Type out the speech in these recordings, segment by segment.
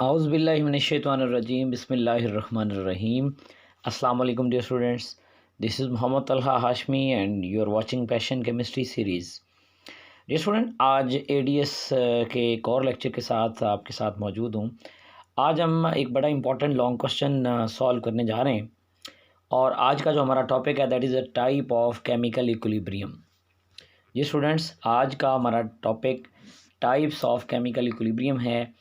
Auzbillahiminash-shaytanir-rajim. Bismillahir-rahmanir-rahim. Assalamu alaikum dear students. This is Muhammad Talha Hashmi and you are watching Passion Chemistry series. Dear student, आज ADS के एक और lecture के साथ आपके साथ मौजूद हूँ। आज हम एक बड़ा इंपॉर्टेंट लॉन्ग क्वेश्चन सॉल्व करने जा रहे हैं और आज का जो हमारा टॉपिक है that is a type of chemical equilibrium. ये स्टूडेंट्स, आज का हमारा topic types of chemical equilibrium है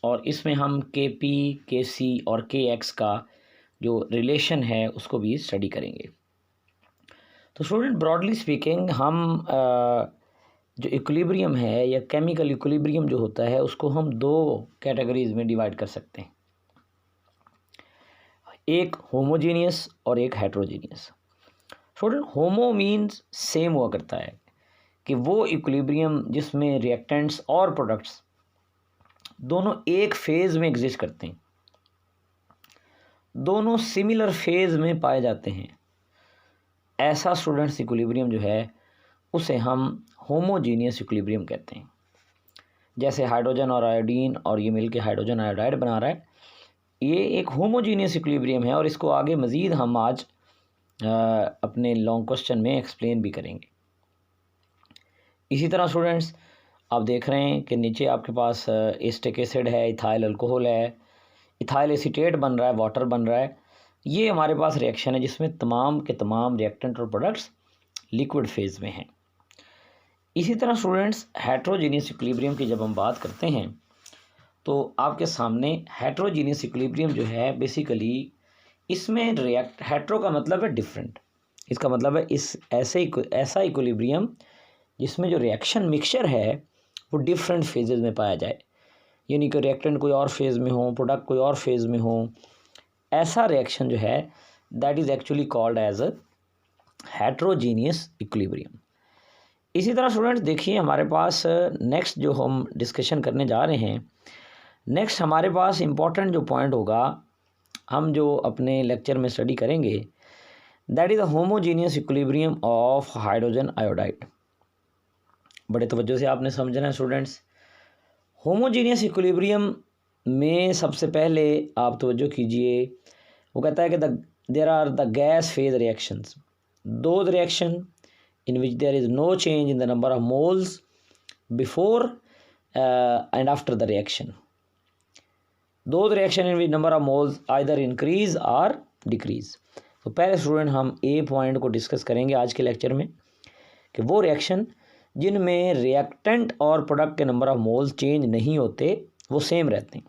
और इसमें हम Kp, Kc और Kx का जो रिलेशन है उसको भी स्टडी करेंगे। तो स्टूडेंट, ब्रॉडली स्पीकिंग हम जो इक्विलिब्रियम है या केमिकल इक्विलिब्रियम जो होता है उसको हम दो कैटेगरीज में डिवाइड कर सकते हैं, एक होमोजीनियस और एक हेट्रोजीनियस। स्टूडेंट, होमो मीन्स सेम हुआ करता है कि वो इक्विलिब्रियम जिसमें रिएक्टेंट्स और प्रोडक्ट्स दोनों एक फेज़ में एग्जिस्ट करते हैं, दोनों सिमिलर फेज़ में पाए जाते हैं, ऐसा स्टूडेंट्स इक्विलिब्रियम जो है उसे हम होमोजीनियस इक्विलिब्रियम कहते हैं। जैसे हाइड्रोजन और आयोडीन और ये मिलके हाइड्रोजन आयोडाइड बना रहा है, ये एक होमोजीनियस इक्विलिब्रियम है और इसको आगे मज़ीद हम आज अपने लॉन्ग क्वेश्चन में एक्सप्लेन भी करेंगे। इसी तरह स्टूडेंट्स, आप देख रहे हैं कि नीचे आपके पास एस्टिक एसिड है, इथाइल अल्कोहल है, इथाइल एसीटेट बन रहा है, वाटर बन रहा है। ये हमारे पास रिएक्शन है जिसमें तमाम के तमाम रिएक्टेंट और प्रोडक्ट्स लिक्विड फेज़ में हैं। इसी तरह स्टूडेंट्स, हेट्रोजीनियस इक्विलिब्रियम की जब हम बात करते हैं तो आपके सामने हेट्रोजीनियस इक्विलिब्रियम जो है बेसिकली इसमें हेट्रो का मतलब है डिफरेंट। इसका मतलब है ऐसा इक्विलिब्रियम जिसमें जो रिएक्शन मिक्सचर है वो डिफरेंट फेजेस में पाया जाए, यानी कि रिएक्टेंट कोई और फेज़ में हो, प्रोडक्ट कोई और फेज़ में हो, ऐसा रिएक्शन जो है that is actually called as a heterogeneous equilibrium. इसी तरह स्टूडेंट्स देखिए, हमारे पास नेक्स्ट जो हम डिस्कशन करने जा रहे हैं, नेक्स्ट हमारे पास इम्पॉर्टेंट जो पॉइंट होगा हम जो अपने लेक्चर में स्टडी करेंगे that is the homogeneous equilibrium of hydrogen iodide. बड़े तवज्जो से आपने समझना है स्टूडेंट्स। होमोजीनियस इक्विलिब्रियम में सबसे पहले आप तवज्जो कीजिए, वो कहता है कि there are the gas phase reactions, those reaction in which there is no change in the number of moles before and after the reaction. Those reaction in which number of moles either increase or decrease. तो पहले student हम ए point को discuss करेंगे आज के lecture में कि वो रिएक्शन जिनमें रिएक्टेंट और प्रोडक्ट के नंबर ऑफ मोल्स चेंज नहीं होते, वो सेम रहते हैं।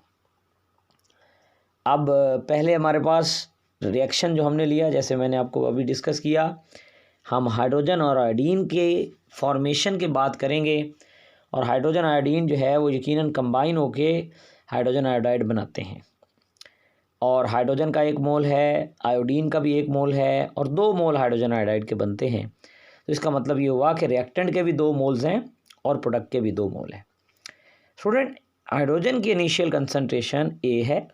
अब पहले हमारे पास रिएक्शन जो हमने लिया, जैसे मैंने आपको अभी डिस्कस किया, हम हाइड्रोजन और आयोडीन के फॉर्मेशन की बात करेंगे और हाइड्रोजन आयोडीन जो है वो यकीनन कंबाइन होके हाइड्रोजन आयोडाइड बनाते हैं और हाइड्रोजन का एक मोल है, आयोडीन का भी एक मोल है और दो मोल हाइड्रोजन आयोडाइड के बनते हैं। तो इसका मतलब ये हुआ कि रिएक्टेंट के भी दो मोल्स हैं और प्रोडक्ट के भी दो मोल हैं। स्टूडेंट, हाइड्रोजन की इनिशियल कंसंट्रेशन ए है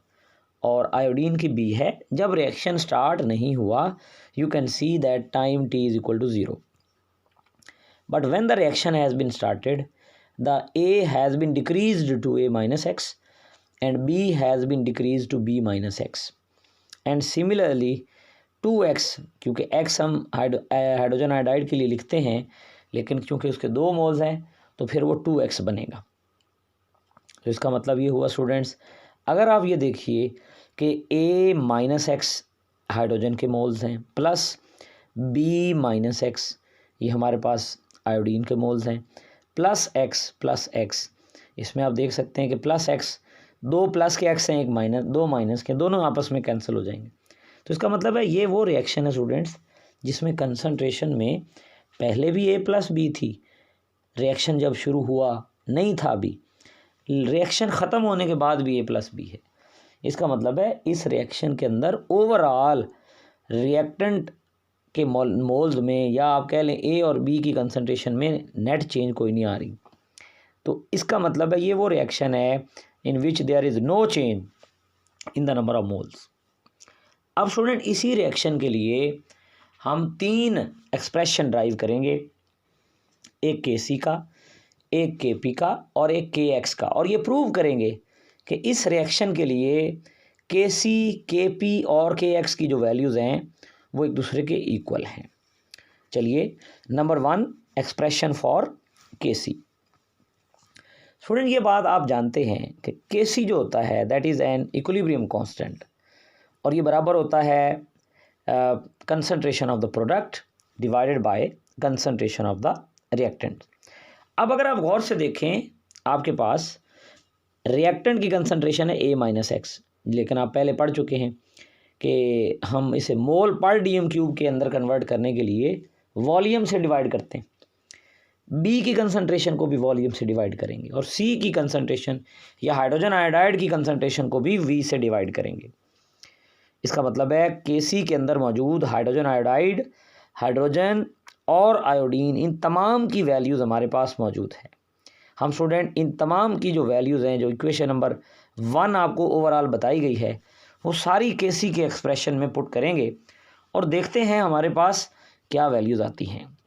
और आयोडीन की बी है। जब रिएक्शन स्टार्ट नहीं हुआ, you can see that time t is equal to 0. But when the reaction has been started, the A has been decreased to A minus x and B has been decreased to B minus x. And similarly 2x, क्योंकि x हम hydrogen iodide के लिए लिखते हैं लेकिन क्योंकि उसके दो मोल्स हैं तो फिर वो 2x बनेगा। तो इसका मतलब ये हुआ स्टूडेंट्स, अगर आप ये देखिए कि A माइनस एक्स हाइड्रोजन के मोल्स हैं प्लस बी माइनस एक्स ये हमारे पास आयोडीन के मोल्स हैं प्लस एक्स, इसमें आप देख सकते हैं कि प्लस एक्स, दो प्लस के एक्स हैं, एक माइनस, दो माइनस के, दोनों आपस में कैंसिल हो जाएंगे। तो इसका मतलब है ये वो रिएक्शन है स्टूडेंट्स जिसमें कंसंट्रेशन में पहले भी ए प्लस बी थी, रिएक्शन जब शुरू हुआ नहीं था बी, रिएक्शन ख़त्म होने के बाद भी ए प्लस बी है। इसका मतलब है इस रिएक्शन के अंदर ओवरऑल रिएक्टेंट के मोल्स में या आप कह लें ए और बी की कंसंट्रेशन में नेट चेंज कोई नहीं आ रही। तो इसका मतलब है ये वो रिएक्शन है in which there is no change in the number of moles. अब स्टूडेंट, इसी रिएक्शन के लिए हम तीन एक्सप्रेशन ड्राइव करेंगे, एक Kc का, एक Kp का और एक Kx का, और ये प्रूव करेंगे कि इस रिएक्शन के लिए के सी, के पी और के एक्स की जो वैल्यूज़ हैं वो एक दूसरे के इक्वल हैं। चलिए, नंबर 1 एक्सप्रेशन फॉर के सी। स्टूडेंट, ये बात आप जानते हैं कि के सी जो होता है that is an equilibrium constant, और ये बराबर होता है concentration of the product divided by concentration of the reactant. अब अगर आप गौर से देखें, आपके पास रिएक्टेंट की कंसंट्रेशन है ए माइनस एक्स, लेकिन आप पहले पढ़ चुके हैं कि हम इसे मोल पर डीएम क्यूब के अंदर कन्वर्ट करने के लिए वॉल्यूम से डिवाइड करते हैं। बी की कंसंट्रेशन को भी वॉल्यूम से डिवाइड करेंगे, और सी की कंसंट्रेशन या हाइड्रोजन आयोडाइड की कंसंट्रेशन को भी वी से डिवाइड करेंगे। इसका मतलब है के सी के अंदर मौजूद हाइड्रोजन आयोडाइड, हाइड्रोजन और आयोडीन, इन तमाम की वैल्यूज़ हमारे पास मौजूद है। हम स्टूडेंट इन तमाम की जो वैल्यूज़ हैं, जो इक्वेशन नंबर 1 आपको ओवरऑल बताई गई है, वो सारी के सी के एक्सप्रेशन में पुट करेंगे और देखते हैं हमारे पास क्या वैल्यूज़ आती हैं।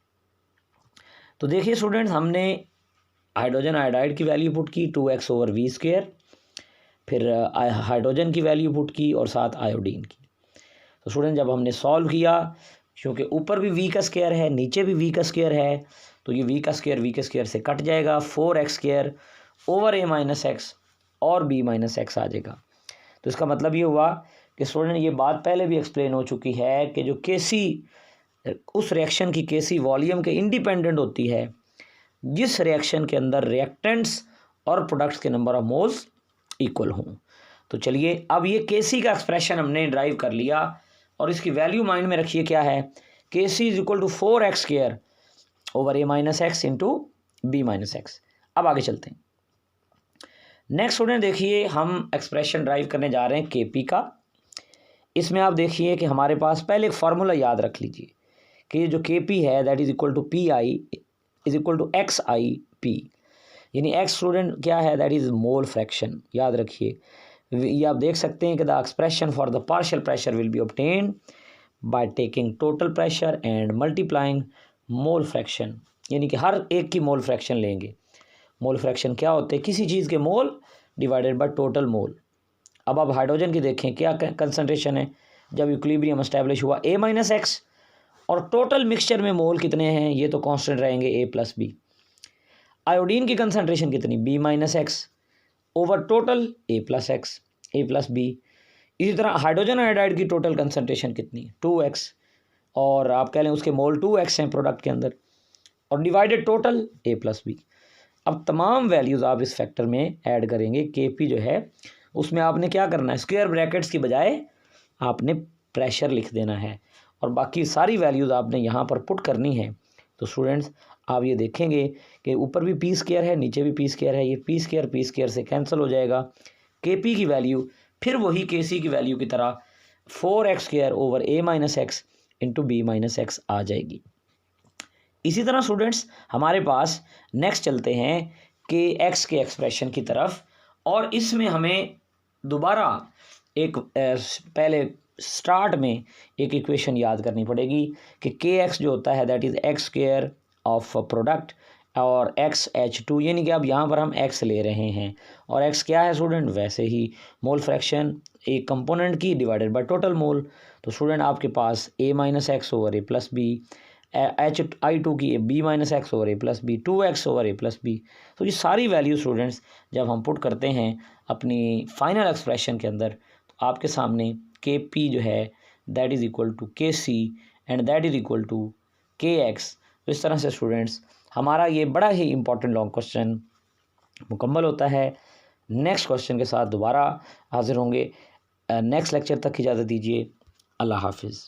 तो देखिए स्टूडेंट्स, हमने हाइड्रोजन आयोडाइड की वैल्यू पुट की 2x/v², फिर हाइड्रोजन की वैल्यू पुट की और साथ आयोडीन की। तो स्टूडेंट, जब हमने सॉल्व किया, क्योंकि ऊपर भी v का स्क्वायर है, नीचे भी v का स्क्वायर है, तो ये v का स्क्वायर से कट जाएगा, 4x² और b - x आ जाएगा। तो इसका मतलब ये हुआ कि स्टूडेंट, ये बात पहले भी एक्सप्लेन हो चुकी है कि जो के सी, उस रिएक्शन की के सी वॉल्यूम के इंडिपेंडेंट होती है जिस रिएक्शन के अंदर रिएक्टेंट्स और प्रोडक्ट्स के नंबर ऑफ मोल्स इक्वल हों। तो चलिए, अब ये के सी का एक्सप्रेशन हमने ड्राइव कर लिया और इसकी वैल्यू माइंड में रखिए क्या है, K C is equal to 4x² into B - x। अब आगे चलते हैं। नेक्स्ट स्टूडेंट, देखिए हम एक्सप्रेशन ड्राइव करने जा रहे हैं के पी का। इसमें आप देखिए कि हमारे पास पहले एक फार्मूला याद रख लीजिए कि ये जो के पी है that is equal to P I is equal to X I P, यानी एक्स स्टूडेंट क्या है, दैट इज मोल फ्रैक्शन। याद रखिए, ये आप देख सकते हैं कि the expression for the partial pressure will be obtained by taking total pressure and multiplying mole fraction, यानी कि हर एक की मोल फ्रैक्शन लेंगे। मोल फ्रैक्शन क्या होते हैं, किसी चीज़ के मोल डिवाइडेड बाय टोटल मोल। अब आप हाइड्रोजन की देखें क्या कंसंट्रेशन है, जब इक्विलिब्रियम एस्टैब्लिश हुआ a - x, और टोटल मिक्सचर में मोल कितने हैं, ये तो कांस्टेंट रहेंगे a + b। आयोडीन की कंसंट्रेशन कितनी, b - x over total a + x, a + b। इसी तरह हाइड्रोजन आयोडाइड की टोटल कंसंट्रेशन कितनी, 2x, और आप कह लें उसके मोल 2x हैं प्रोडक्ट के अंदर, और डिवाइडेड टोटल a + b। अब तमाम वैल्यूज़ आप इस फैक्टर में ऐड करेंगे। के पी जो है उसमें आपने क्या करना है, स्क्वायर ब्रैकेट्स की बजाय आपने प्रेशर लिख देना है, और बाकी सारी वैल्यूज़ आपने यहाँ पर पुट करनी है। तो स्टूडेंट्स, आप ये देखेंगे कि ऊपर भी p² है, नीचे भी p² है, ये p² से कैंसिल हो जाएगा। के पी की वैल्यू फिर वही के सी की वैल्यू की तरह 4x² a - x into b - x आ जाएगी। इसी तरह स्टूडेंट्स, हमारे पास नेक्स्ट चलते हैं के एक्स के एक्सप्रेशन की तरफ, और इसमें हमें दोबारा एक पहले स्टार्ट में एक इक्वेशन याद करनी पड़ेगी कि के एक्स जो होता है that is x² of product और XH2, यानी कि अब यहाँ पर हम x ले रहे हैं, और x क्या है स्टूडेंट, वैसे ही मोल फ्रैक्शन एक कंपोनेंट की डिवाइडेड बाय टोटल मोल। तो स्टूडेंट आपके पास a - x over a + b, HI2 की b - x over a + b, 2x over a + b। तो ये सारी वैल्यू स्टूडेंट्स जब हम पुट करते हैं अपनी फाइनल एक्सप्रेशन के अंदर, तो आपके सामने के पी जो है that is equal to K C and that is equal to K X. तो इस तरह से स्टूडेंट्स हमारा ये बड़ा ही इंपॉर्टेंट लॉन्ग क्वेश्चन मुकम्मल होता है। नेक्स्ट क्वेश्चन के साथ दोबारा हाजिर होंगे। नेक्स्ट लेक्चर तक इजाज़त दीजिए। अल्लाह हाफिज़।